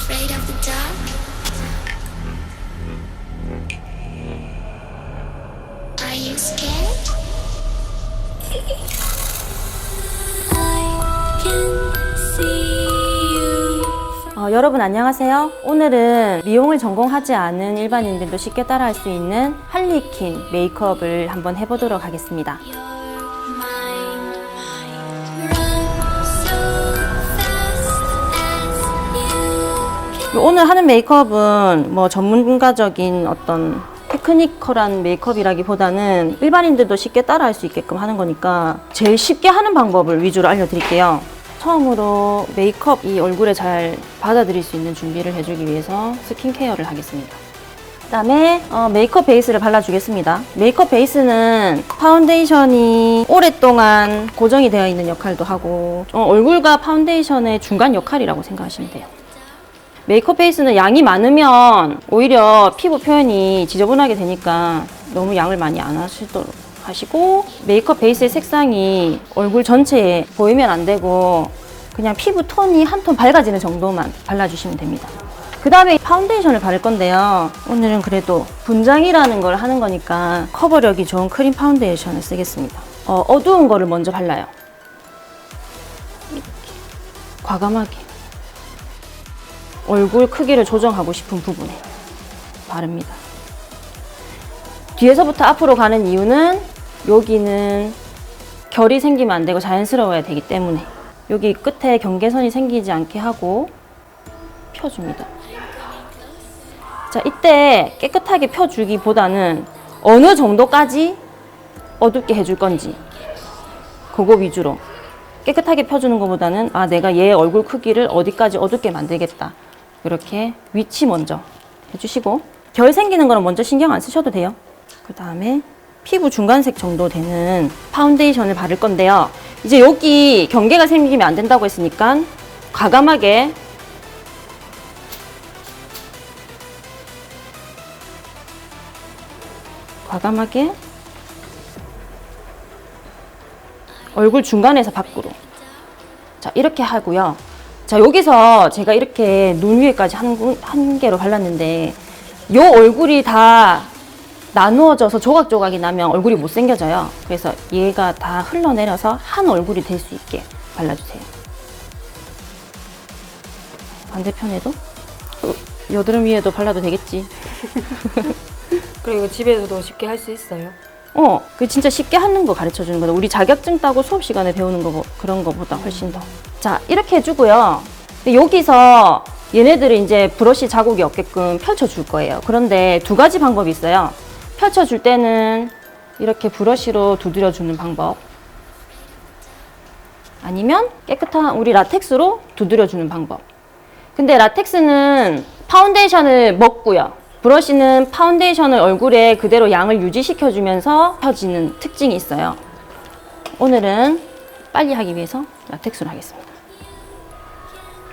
Afraid of the dark? Are you scared? I can see you. 여러분 안녕하세요. 오늘은 미용을 전공하지 않은 일반인들도 쉽게 따라할 수 있는 할리퀸 메이크업을 한번 해보도록 하겠습니다. Your mind run so fast as you can. 오늘 하는 메이크업은 뭐 전문가적인 어떤 테크니컬한 메이크업이라기보다는 일반인들도 쉽게 따라할 수 있게끔 하는 거니까 제일 쉽게 하는 방법을 위주로 알려드릴게요. 처음으로 메이크업 이 얼굴에 잘 받아들일 수 있는 준비를 해주기 위해서 스킨케어를 하겠습니다. 그 다음에 메이크업 베이스를 발라주겠습니다. 메이크업 베이스는 파운데이션이 오랫동안 고정이 되어 있는 역할도 하고 얼굴과 파운데이션의 중간 역할이라고 생각하시면 돼요. 메이크업 베이스는 양이 많으면 오히려 피부 표현이 지저분하게 되니까 너무 양을 많이 안 하시도록 하시고, 메이크업 베이스의 색상이 얼굴 전체에 보이면 안 되고 그냥 피부 톤이 한 톤 밝아지는 정도만 발라주시면 됩니다. 그 다음에 파운데이션을 바를 건데요. 오늘은 그래도 분장이라는 걸 하는 거니까 커버력이 좋은 크림 파운데이션을 쓰겠습니다. 어두운 거를 먼저 발라요. 이렇게 과감하게 얼굴 크기를 조정하고 싶은 부분에 바릅니다. 뒤에서부터 앞으로 가는 이유는 여기는 결이 생기면 안 되고 자연스러워야 되기 때문에 여기 끝에 경계선이 생기지 않게 하고 펴줍니다. 자, 이때 깨끗하게 펴주기보다는 어느 정도까지 어둡게 해줄 건지 그거 위주로 깨끗하게 펴주는 것보다는 내가 얘 얼굴 크기를 어디까지 어둡게 만들겠다, 이렇게 위치 먼저 해주시고 결 생기는 거는 먼저 신경 안 쓰셔도 돼요. 그 다음에 피부 중간색 정도 되는 파운데이션을 바를 건데요. 이제 여기 경계가 생기면 안 된다고 했으니까 과감하게 얼굴 중간에서 밖으로, 자 이렇게 하고요. 자, 여기서 제가 이렇게 눈 위에까지 한 개로 발랐는데 요 얼굴이 다 나누어져서 조각조각이 나면 얼굴이 못생겨져요. 그래서 얘가 다 흘러내려서 한 얼굴이 될 수 있게 발라주세요. 반대편에도 여드름 위에도 발라도 되겠지. 그리고 집에서도 쉽게 할 수 있어요? 그 진짜 쉽게 하는 거 가르쳐 주는 거다. 우리 자격증 따고 수업 시간에 배우는 거 그런 거보다 훨씬 더. 자, 이렇게 해주고요. 근데 여기서 얘네들을 이제 브러쉬 자국이 없게끔 펼쳐줄 거예요. 그런데 두 가지 방법이 있어요. 펼쳐줄 때는 이렇게 브러쉬로 두드려주는 방법, 아니면 깨끗한 우리 라텍스로 두드려주는 방법. 근데 라텍스는 파운데이션을 먹고요. 브러쉬는 파운데이션을 얼굴에 그대로 양을 유지시켜주면서 펴지는 특징이 있어요. 오늘은 빨리 하기 위해서 라텍스로 하겠습니다.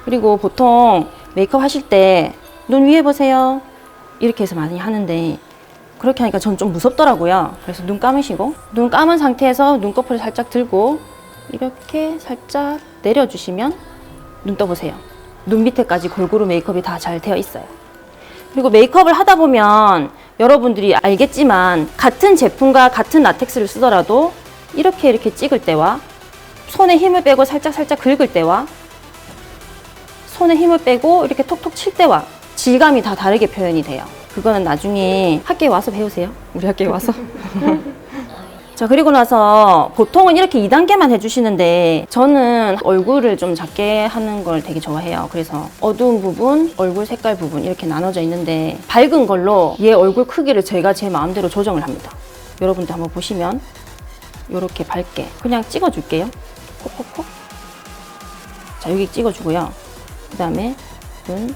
그리고 보통 메이크업 하실 때 눈 위에 보세요, 이렇게 해서 많이 하는데 그렇게 하니까 전 좀 무섭더라고요. 그래서 눈 감으시고, 눈 감은 상태에서 눈꺼풀을 살짝 들고 이렇게 살짝 내려주시면 눈 떠보세요. 눈 밑에까지 골고루 메이크업이 다 잘 되어 있어요. 그리고 메이크업을 하다 보면 여러분들이 알겠지만 같은 제품과 같은 라텍스를 쓰더라도 이렇게 찍을 때와 손에 힘을 빼고 살짝 긁을 때와 손에 힘을 빼고 이렇게 톡톡 칠 때와 질감이 다 다르게 표현이 돼요. 그거는 나중에 학교에 와서 배우세요. 우리 학교에 와서. 자, 그리고 나서 보통은 이렇게 2단계만 해주시는데 저는 얼굴을 좀 작게 하는 걸 되게 좋아해요. 그래서 어두운 부분, 얼굴 색깔 부분 이렇게 나눠져 있는데 밝은 걸로 얘 얼굴 크기를 제가 제 마음대로 조정을 합니다. 여러분들 한번 보시면 이렇게 밝게 그냥 찍어줄게요. 콕콕콕. 자, 여기 찍어주고요. 그 다음에 눈.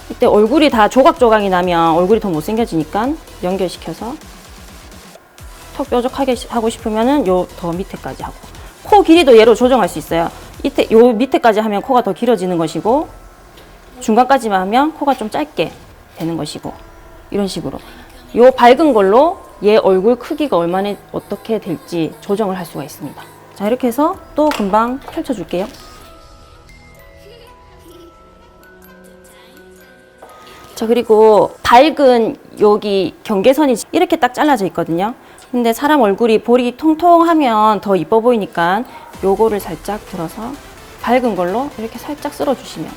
이때 얼굴이 다 조각조각이 나면 얼굴이 더 못생겨지니까 연결시켜서 턱 뾰족하게 하고 싶으면은 요 더 밑에까지 하고, 코 길이도 얘로 조정할 수 있어요. 이때 요 밑에까지 하면 코가 더 길어지는 것이고 중간까지만 하면 코가 좀 짧게 되는 것이고, 이런 식으로 요 밝은 걸로 얘 얼굴 크기가 얼마나 어떻게 될지 조정을 할 수가 있습니다. 자, 이렇게 해서 또 금방 펼쳐줄게요. 자, 그리고 밝은 여기 경계선이 이렇게 딱 잘라져 있거든요. 근데 사람 얼굴이 볼이 통통하면 더 이뻐 보이니까 요거를 살짝 들어서 밝은 걸로 이렇게 살짝 쓸어주시면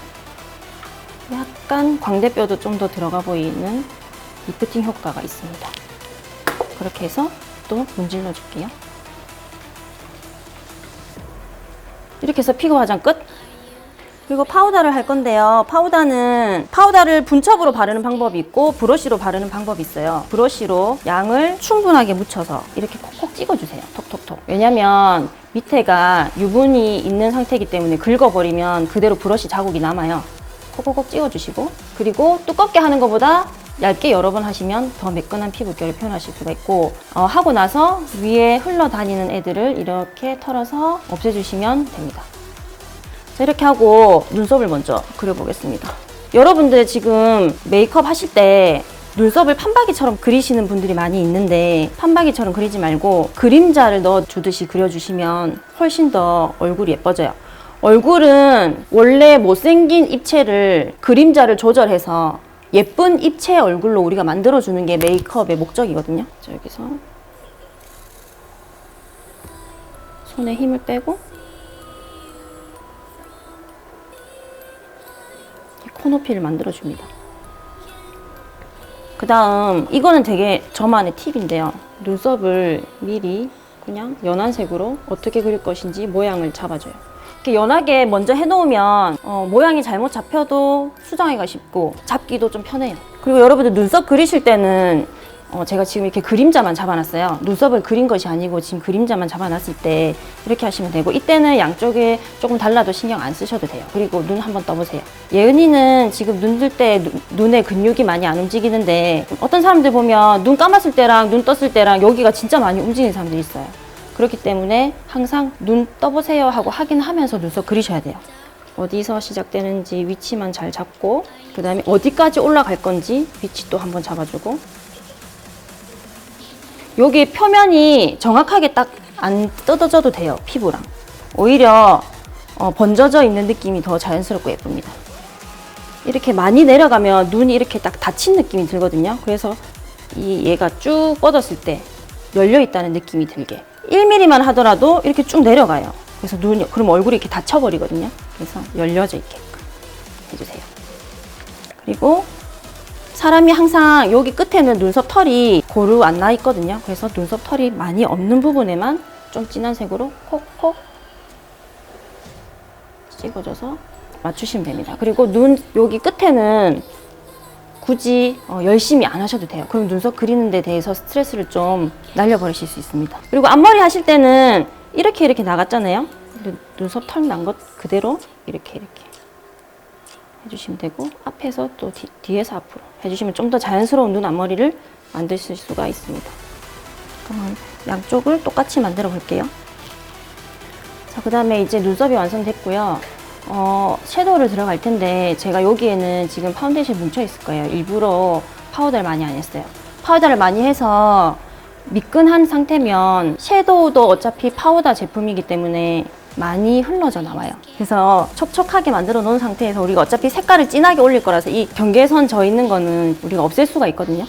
약간 광대뼈도 좀 더 들어가 보이는 리프팅 효과가 있습니다. 그렇게 해서 또 문질러 줄게요. 이렇게 해서 피부 화장 끝. 그리고 파우더를 할 건데요. 파우더를 분첩으로 바르는 방법이 있고 브러쉬로 바르는 방법이 있어요. 브러쉬로 양을 충분하게 묻혀서 이렇게 콕콕 찍어주세요. 톡톡톡. 왜냐면 밑에가 유분이 있는 상태이기 때문에 긁어버리면 그대로 브러쉬 자국이 남아요. 콕콕콕 찍어주시고, 그리고 두껍게 하는 것보다 얇게 여러 번 하시면 더 매끈한 피부결을 표현하실 수가 있고, 하고 나서 위에 흘러다니는 애들을 이렇게 털어서 없애주시면 됩니다. 자, 이렇게 하고 눈썹을 먼저 그려보겠습니다. 여러분들 지금 메이크업 하실 때 눈썹을 판박이처럼 그리시는 분들이 많이 있는데, 판박이처럼 그리지 말고 그림자를 넣어주듯이 그려주시면 훨씬 더 얼굴이 예뻐져요. 얼굴은 원래 못생긴 입체를 그림자를 조절해서 예쁜 입체 얼굴로 우리가 만들어주는 게 메이크업의 목적이거든요. 자, 여기서 손에 힘을 빼고 코 높이를 만들어줍니다. 그 다음 이거는 되게 저만의 팁인데요. 눈썹을 미리 그냥 연한 색으로 어떻게 그릴 것인지 모양을 잡아줘요. 이렇게 연하게 먼저 해놓으면 모양이 잘못 잡혀도 수정하기가 쉽고 잡기도 좀 편해요. 그리고 여러분들 눈썹 그리실 때는 제가 지금 이렇게 그림자만 잡아놨어요. 눈썹을 그린 것이 아니고 지금 그림자만 잡아놨을 때 이렇게 하시면 되고, 이때는 양쪽에 조금 달라도 신경 안 쓰셔도 돼요. 그리고 눈 한번 떠보세요. 예은이는 지금 눈 뜰 때 눈에 근육이 많이 안 움직이는데, 어떤 사람들 보면 눈 감았을 때랑 눈 떴을 때랑 여기가 진짜 많이 움직이는 사람들이 있어요. 그렇기 때문에 항상 눈 떠보세요 하고 확인하면서 눈썹 그리셔야 돼요. 어디서 시작되는지 위치만 잘 잡고, 그 다음에 어디까지 올라갈 건지 위치 또 한번 잡아주고, 여기 표면이 정확하게 딱 안 뜯어져도 돼요. 피부랑 오히려 번져져 있는 느낌이 더 자연스럽고 예쁩니다. 이렇게 많이 내려가면 눈이 이렇게 딱 닫힌 느낌이 들거든요. 그래서 얘가 쭉 뻗었을 때 열려 있다는 느낌이 들게 1mm만 하더라도 이렇게 쭉 내려가요. 그래서 그럼 얼굴이 이렇게 닫혀버리거든요. 그래서 열려져 있게끔 해주세요. 그리고 사람이 항상 여기 끝에는 눈썹 털이 고루 안 나 있거든요. 그래서 눈썹 털이 많이 없는 부분에만 좀 진한 색으로 콕콕 찍어줘서 맞추시면 됩니다. 그리고 눈 여기 끝에는 굳이 열심히 안 하셔도 돼요. 그럼 눈썹 그리는 데 대해서 스트레스를 좀 날려버리실 수 있습니다. 그리고 앞머리 하실 때는 이렇게 나갔잖아요. 눈썹 털 난 것 그대로 이렇게 해주시면 되고, 앞에서 또 뒤에서 앞으로 해주시면 좀 더 자연스러운 눈 앞머리를 만드실 수가 있습니다. 그러면 양쪽을 똑같이 만들어 볼게요. 자, 그 다음에 이제 눈썹이 완성됐고요. 섀도우를 들어갈 텐데 제가 여기에는 지금 파운데이션 뭉쳐 있을 거예요. 일부러 파우더를 많이 안 했어요. 파우더를 많이 해서 미끈한 상태면 섀도우도 어차피 파우더 제품이기 때문에 많이 흘러져 나와요. 그래서 촉촉하게 만들어 놓은 상태에서 우리가 어차피 색깔을 진하게 올릴 거라서 이 경계선 져 있는 거는 우리가 없앨 수가 있거든요.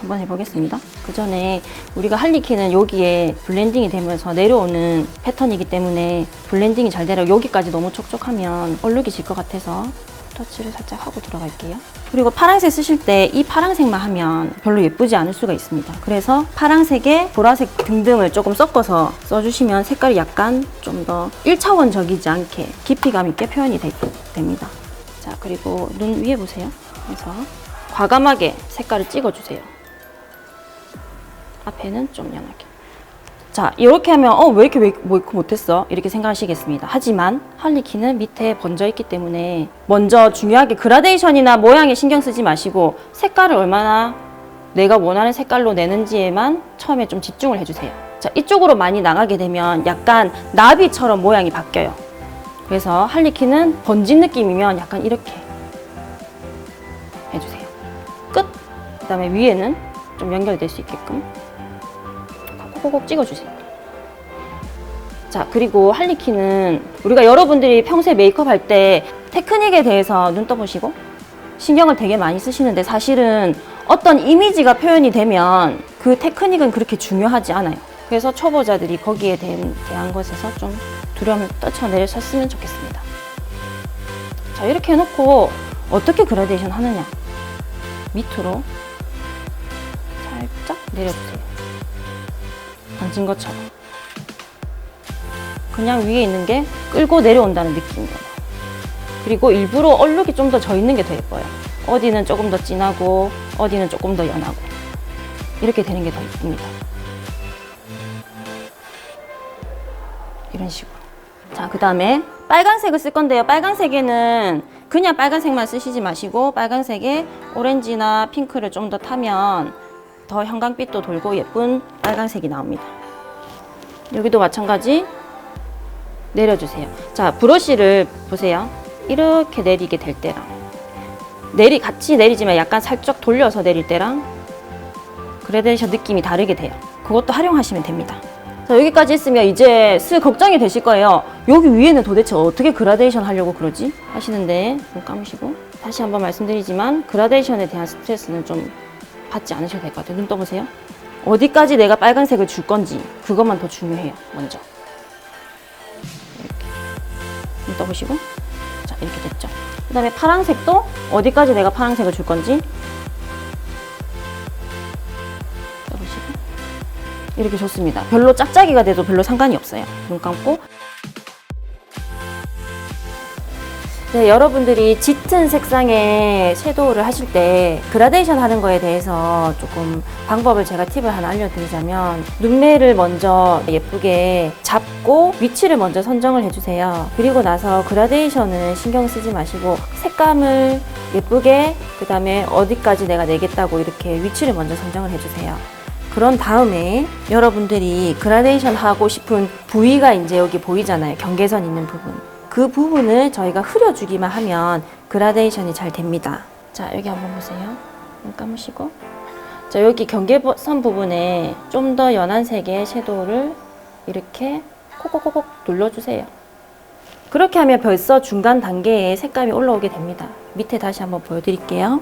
한번 해보겠습니다. 그 전에 우리가 할리퀸은 여기에 블렌딩이 되면서 내려오는 패턴이기 때문에 블렌딩이 잘 되려 여기까지 너무 촉촉하면 얼룩이 질 것 같아서 터치를 살짝 하고 들어갈게요. 그리고 파란색 쓰실 때 이 파란색만 하면 별로 예쁘지 않을 수가 있습니다. 그래서 파란색에 보라색 등등을 조금 섞어서 써주시면 색깔이 약간 좀 더 1차원적이지 않게 깊이감 있게 표현이 됩니다. 자, 그리고 눈 위에 보세요. 그래서 과감하게 색깔을 찍어주세요. 앞에는 좀 연하게. 자, 이렇게 하면 왜 이렇게 메이크업 못했어? 이렇게 생각하시겠습니다. 하지만 할리퀸은 밑에 번져 있기 때문에 먼저 중요하게 그라데이션이나 모양에 신경 쓰지 마시고 색깔을 얼마나 내가 원하는 색깔로 내는지에만 처음에 좀 집중을 해주세요. 자, 이쪽으로 많이 나가게 되면 약간 나비처럼 모양이 바뀌어요. 그래서 할리퀸은 번진 느낌이면 약간 이렇게 해주세요. 끝! 그 다음에 위에는 좀 연결될 수 있게끔 콕콕 찍어주세요. 자, 그리고 할리퀸은 우리가 여러분들이 평소에 메이크업 할 때 테크닉에 대해서 눈 떠보시고 신경을 되게 많이 쓰시는데 사실은 어떤 이미지가 표현이 되면 그 테크닉은 그렇게 중요하지 않아요. 그래서 초보자들이 거기에 대한 것에서 좀 두려움을 떨쳐내셨으면 좋겠습니다. 자, 이렇게 해놓고 어떻게 그라데이션 하느냐. 밑으로 살짝 내려주세요. 던진 것처럼. 그냥 위에 있는 게 끌고 내려온다는 느낌이에요. 그리고 일부러 얼룩이 좀 더 져 있는 게 더 예뻐요. 어디는 조금 더 진하고 어디는 조금 더 연하고 이렇게 되는 게 더 예쁩니다. 이런 식으로. 자, 그 다음에 빨간색을 쓸 건데요. 빨간색에는 그냥 빨간색만 쓰시지 마시고 빨간색에 오렌지나 핑크를 좀 더 타면 더 형광빛도 돌고 예쁜 빨간색이 나옵니다. 여기도 마찬가지 내려주세요. 자, 브러쉬를 보세요. 이렇게 내리게 될 때랑 같이 내리지만 약간 살짝 돌려서 내릴 때랑 그라데이션 느낌이 다르게 돼요. 그것도 활용하시면 됩니다. 자, 여기까지 했으면 이제 슬 걱정이 되실 거예요. 여기 위에는 도대체 어떻게 그라데이션 하려고 그러지? 하시는데 눈 감으시고 다시 한번 말씀드리지만 그라데이션에 대한 스트레스는 좀 받지 않으셔도 될 것 같아요. 눈 떠보세요. 어디까지 내가 빨간색을 줄 건지 그것만 더 중요해요. 먼저 이렇게 눈 떠보시고 자, 이렇게 됐죠. 그 다음에 파란색도 어디까지 내가 파란색을 줄 건지 떠보시고 이렇게 좋습니다. 별로 짝짝이가 돼도 별로 상관이 없어요. 눈 감고. 네, 여러분들이 짙은 색상의 섀도우를 하실 때 그라데이션 하는 거에 대해서 조금 방법을 제가 팁을 하나 알려드리자면 눈매를 먼저 예쁘게 잡고 위치를 먼저 선정을 해주세요. 그리고 나서 그라데이션은 신경 쓰지 마시고 색감을 예쁘게 그 다음에 어디까지 내가 내겠다고 이렇게 위치를 먼저 선정을 해주세요. 그런 다음에 여러분들이 그라데이션 하고 싶은 부위가 이제 여기 보이잖아요. 경계선 있는 부분. 그 부분을 저희가 흐려주기만 하면 그라데이션이 잘 됩니다. 자, 여기 한번 보세요. 눈 감으시고. 자, 여기 경계선 부분에 좀 더 연한 색의 섀도우를 이렇게 콕콕콕콕 눌러주세요. 그렇게 하면 벌써 중간 단계에 색감이 올라오게 됩니다. 밑에 다시 한번 보여드릴게요.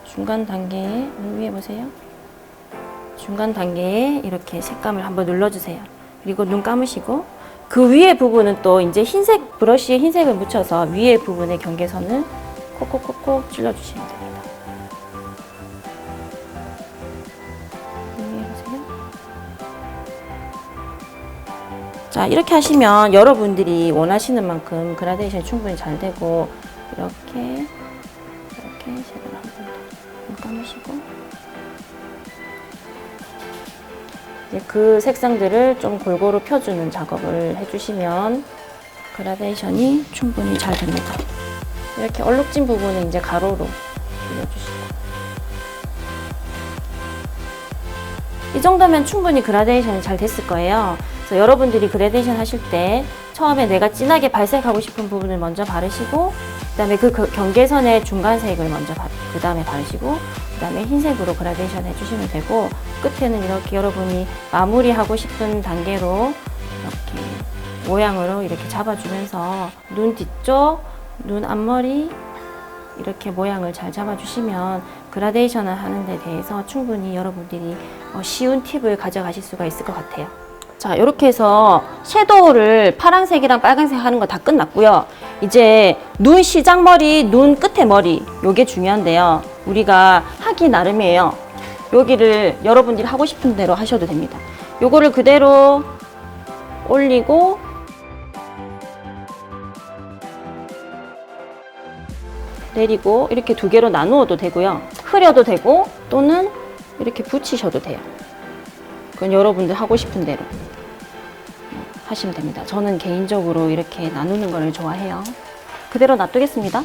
중간 단계에, 위에 보세요. 중간 단계에 이렇게 색감을 한번 눌러주세요. 그리고 눈 감으시고 그 위에 부분은 또 이제 흰색 브러쉬에 흰색을 묻혀서 위에 부분의 경계선을 콕콕콕콕 찔러주시면 됩니다. 위에 보세요. 자, 이렇게 하시면 여러분들이 원하시는 만큼 그라데이션이 충분히 잘 되고 이렇게 섀도우를 한번 눈 감으시고 그 색상들을 좀 골고루 펴주는 작업을 해주시면 그라데이션이 충분히 잘 됩니다. 이렇게 얼룩진 부분은 이제 가로로 눌러주시고 이 정도면 충분히 그라데이션이 잘 됐을 거예요. 그래서 여러분들이 그라데이션 하실 때 처음에 내가 진하게 발색하고 싶은 부분을 먼저 바르시고 그 다음에 그 경계선의 중간색을 먼저 그 다음에 바르시고 그 다음에 흰색으로 그라데이션 해주시면 되고 끝에는 이렇게 여러분이 마무리하고 싶은 단계로 이렇게 모양으로 이렇게 잡아주면서 눈 뒤쪽, 눈 앞머리 이렇게 모양을 잘 잡아주시면 그라데이션을 하는 데 대해서 충분히 여러분들이 쉬운 팁을 가져가실 수가 있을 것 같아요. 자, 이렇게 해서 섀도우를 파란색이랑 빨간색 하는 거 다 끝났고요. 이제 눈 시작머리, 눈 끝에 머리 요게 중요한데요. 우리가 하기 나름이에요. 여기를 여러분들이 하고 싶은 대로 하셔도 됩니다. 요거를 그대로 올리고 내리고 이렇게 두 개로 나누어도 되고요. 흐려도 되고 또는 이렇게 붙이셔도 돼요. 그건 여러분들 하고 싶은 대로 하시면 됩니다. 저는 개인적으로 이렇게 나누는 걸 좋아해요. 그대로 놔두겠습니다.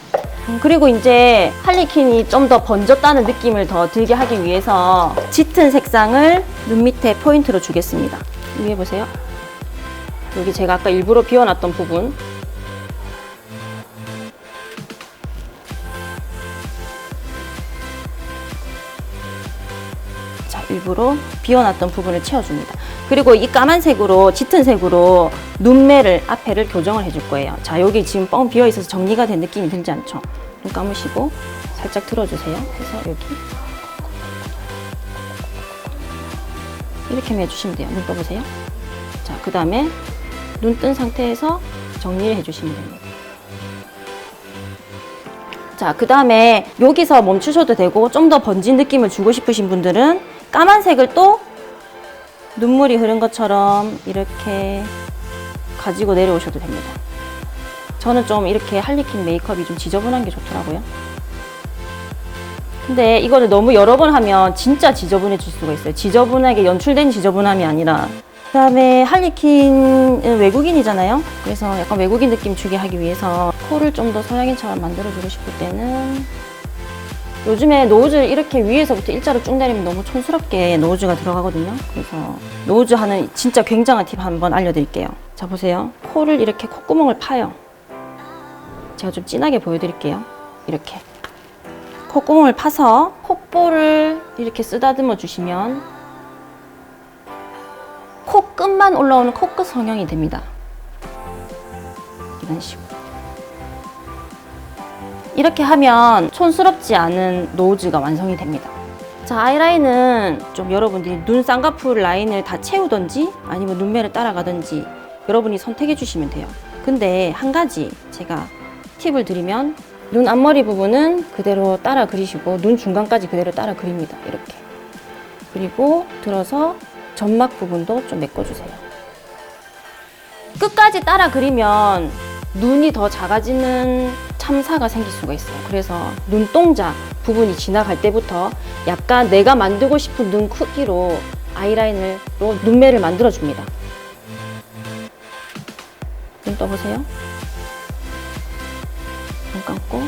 그리고 이제 할리퀸이 좀 더 번졌다는 느낌을 더 들게 하기 위해서 짙은 색상을 눈 밑에 포인트로 주겠습니다. 위에 보세요. 여기 제가 아까 일부러 비워놨던 부분 자, 일부러 비워놨던 부분을 채워줍니다. 그리고 이 까만색으로 짙은 색으로 눈매를 앞에를 교정을 해줄 거예요. 자, 여기 지금 뻥 비어 있어서 정리가 된 느낌이 들지 않죠? 눈 감으시고 살짝 들어주세요. 해서 여기 이렇게만 해주시면 돼요. 눈 떠보세요. 자, 그 다음에 눈 뜬 상태에서 정리를 해주시면 됩니다. 자, 그 다음에 여기서 멈추셔도 되고 좀 더 번진 느낌을 주고 싶으신 분들은 까만색을 또 눈물이 흐른 것처럼 이렇게 가지고 내려오셔도 됩니다. 저는 좀 이렇게 할리퀸 메이크업이 좀 지저분한 게 좋더라고요. 근데 이거를 너무 여러 번 하면 진짜 지저분해질 수가 있어요. 지저분하게 연출된 지저분함이 아니라. 그 다음에 할리퀸은 외국인이잖아요. 그래서 약간 외국인 느낌 주게 하기 위해서 코를 좀 더 서양인처럼 만들어주고 싶을 때는 요즘에 노즈를 이렇게 위에서부터 일자로 쭉 내리면 너무 촌스럽게 노즈가 들어가거든요. 그래서 노즈 하는 진짜 굉장한 팁 한번 알려드릴게요. 자, 보세요. 코를 이렇게 콧구멍을 파요. 제가 좀 진하게 보여드릴게요. 이렇게 콧구멍을 파서 콧볼을 이렇게 쓰다듬어 주시면 코끝만 올라오는 코끝 성형이 됩니다. 이런 식으로. 이렇게 하면 촌스럽지 않은 노즈가 완성이 됩니다. 자, 아이라인은 좀 여러분들이 눈 쌍꺼풀 라인을 다 채우던지 아니면 눈매를 따라가든지 여러분이 선택해 주시면 돼요. 근데 한 가지 제가 팁을 드리면 눈 앞머리 부분은 그대로 따라 그리시고 눈 중간까지 그대로 따라 그립니다. 이렇게. 그리고 들어서 점막 부분도 좀 메꿔주세요. 끝까지 따라 그리면 눈이 더 작아지는 참사가 생길 수가 있어요. 그래서 눈동자 부분이 지나갈 때부터 약간 내가 만들고 싶은 눈 크기로 아이라인으로 눈매를 만들어줍니다. 눈 떠보세요. 눈 감고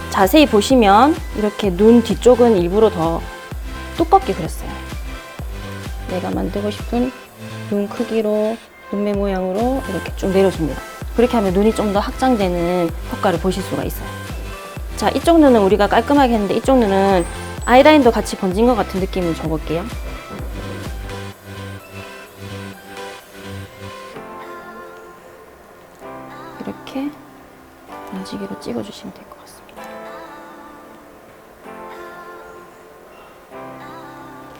자세히 보시면 이렇게 눈 뒤쪽은 일부러 더 두껍게 그렸어요. 내가 만들고 싶은 눈 크기로 눈매 모양으로 이렇게 쭉 내려줍니다. 그렇게 하면 눈이 좀 더 확장되는 효과를 보실 수가 있어요. 자, 이쪽 눈은 우리가 깔끔하게 했는데 이쪽 눈은 아이라인도 같이 번진 것 같은 느낌을 줘볼게요. 이렇게 번지기로 찍어주시면 될 것 같습니다.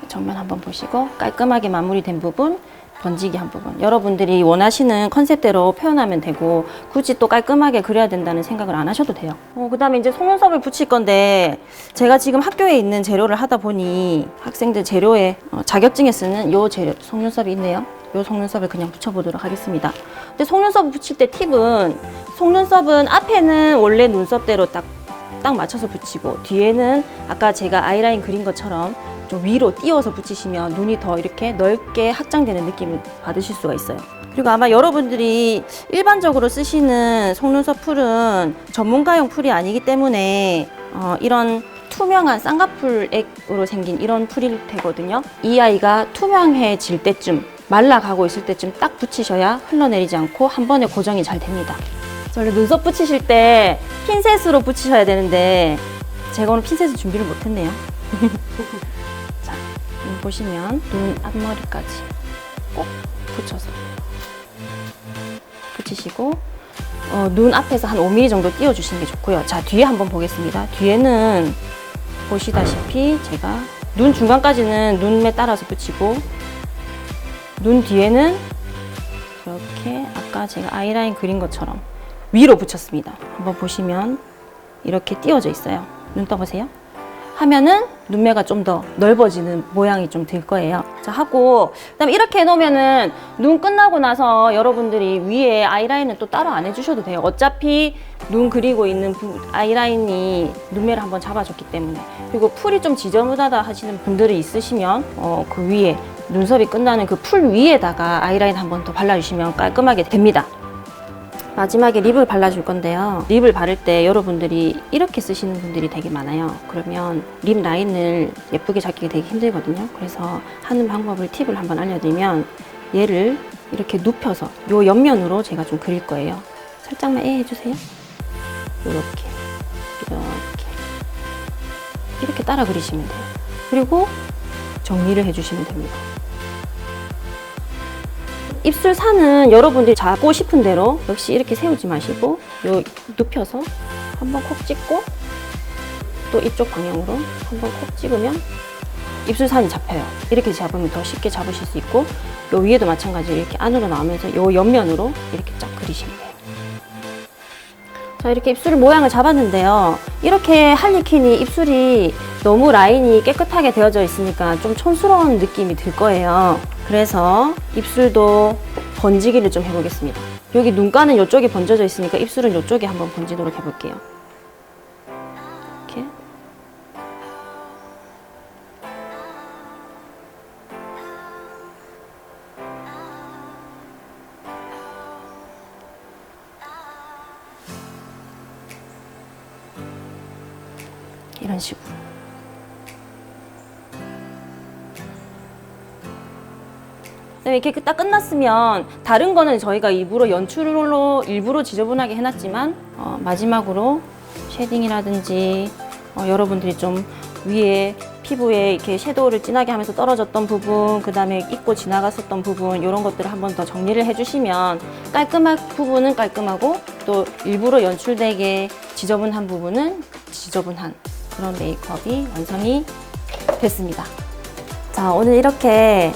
정면 한번 보시고 깔끔하게 마무리된 부분, 번지기 한 부분. 여러분들이 원하시는 컨셉대로 표현하면 되고 굳이 또 깔끔하게 그려야 된다는 생각을 안 하셔도 돼요. 그 다음에 이제 속눈썹을 붙일 건데 제가 지금 학교에 있는 재료를 하다 보니 학생들 재료에 자격증에 쓰는 요 재료, 속눈썹이 있네요. 요 속눈썹을 그냥 붙여보도록 하겠습니다. 근데 속눈썹을 붙일 때 팁은 속눈썹은 앞에는 원래 눈썹대로 딱 맞춰서 붙이고 뒤에는 아까 제가 아이라인 그린 것처럼 좀 위로 띄워서 붙이시면 눈이 더 이렇게 넓게 확장되는 느낌을 받으실 수가 있어요. 그리고 아마 여러분들이 일반적으로 쓰시는 속눈썹 풀은 전문가용 풀이 아니기 때문에 이런 투명한 쌍꺼풀액으로 생긴 이런 풀일 테거든요. 이 아이가 투명해질 때쯤 말라가고 있을 때쯤 딱 붙이셔야 흘러내리지 않고 한 번에 고정이 잘 됩니다. 원래 눈썹 붙이실 때 핀셋으로 붙이셔야 되는데 제가 오늘 핀셋을 준비를 못했네요. 자, 눈 보시면 눈 앞머리까지 꼭 붙여서 붙이시고 눈 앞에서 한 5mm 정도 띄워주시는 게 좋고요. 자, 뒤에 한번 보겠습니다. 뒤에는 보시다시피 제가 눈 중간까지는 눈매 따라서 붙이고 눈 뒤에는 이렇게 아까 제가 아이라인 그린 것처럼 위로 붙였습니다. 한번 보시면 이렇게 띄워져 있어요. 눈 떠보세요. 하면은 눈매가 좀 더 넓어지는 모양이 좀 들 거예요. 자, 하고 그다음에 이렇게 해놓으면은 눈 끝나고 나서 여러분들이 위에 아이라인은 또 따로 안 해주셔도 돼요. 어차피 눈 그리고 있는 아이라인이 눈매를 한번 잡아줬기 때문에. 그리고 풀이 좀 지저분하다 하시는 분들이 있으시면 그 위에 눈썹이 끝나는 그 풀 위에다가 아이라인 한번 더 발라주시면 깔끔하게 됩니다. 마지막에 립을 발라줄 건데요. 립을 바를 때 여러분들이 이렇게 쓰시는 분들이 되게 많아요. 그러면 립 라인을 예쁘게 잡기가 되게 힘들거든요. 그래서 하는 방법을 팁을 한번 알려드리면 얘를 이렇게 눕혀서 요 옆면으로 제가 좀 그릴 거예요. 살짝만 해주세요. 이렇게 따라 그리시면 돼요. 그리고 정리를 해주시면 됩니다. 입술산은 여러분들이 잡고 싶은 대로 역시 이렇게 세우지 마시고 요 눕혀서 한번 콕 찍고 또 이쪽 방향으로 한번 콕 찍으면 입술산이 잡혀요. 이렇게 잡으면 더 쉽게 잡으실 수 있고 요 위에도 마찬가지로 이렇게 안으로 나오면서 요 옆면으로 이렇게 쫙 그리시면 돼요. 자, 이렇게 입술 모양을 잡았는데요. 이렇게 할리퀸이 입술이 너무 라인이 깨끗하게 되어져 있으니까 좀 촌스러운 느낌이 들 거예요. 그래서 입술도 번지기를 좀 해보겠습니다. 여기 눈가는 이쪽에 번져져 있으니까 입술은 이쪽에 한번 번지도록 해볼게요. 이렇게. 이런 식으로. 이렇게 딱 끝났으면 다른 거는 저희가 일부러 연출로 일부러 지저분하게 해놨지만 마지막으로 쉐딩이라든지 여러분들이 좀 위에 피부에 이렇게 섀도우를 진하게 하면서 떨어졌던 부분, 그 다음에 입고 지나갔었던 부분 이런 것들을 한 번 더 정리를 해주시면 깔끔한 부분은 깔끔하고 또 일부러 연출되게 지저분한 부분은 지저분한 그런 메이크업이 완성이 됐습니다. 자, 오늘 이렇게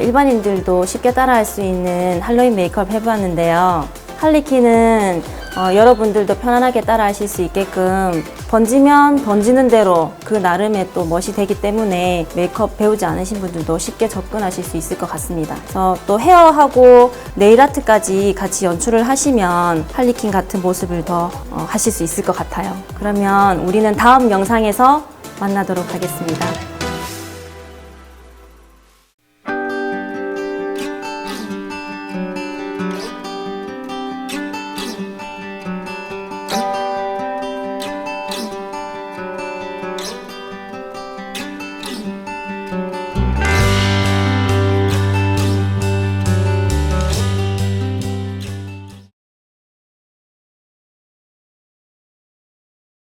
일반인들도 쉽게 따라할 수 있는 할로윈 메이크업 해보았는데요. 할리퀸은 여러분들도 편안하게 따라하실 수 있게끔 번지면 번지는 대로 그 나름의 또 멋이 되기 때문에 메이크업 배우지 않으신 분들도 쉽게 접근하실 수 있을 것 같습니다. 그래서 또 헤어하고 네일 아트까지 같이 연출을 하시면 할리퀸 같은 모습을 더 하실 수 있을 것 같아요. 그러면 우리는 다음 영상에서 만나도록 하겠습니다.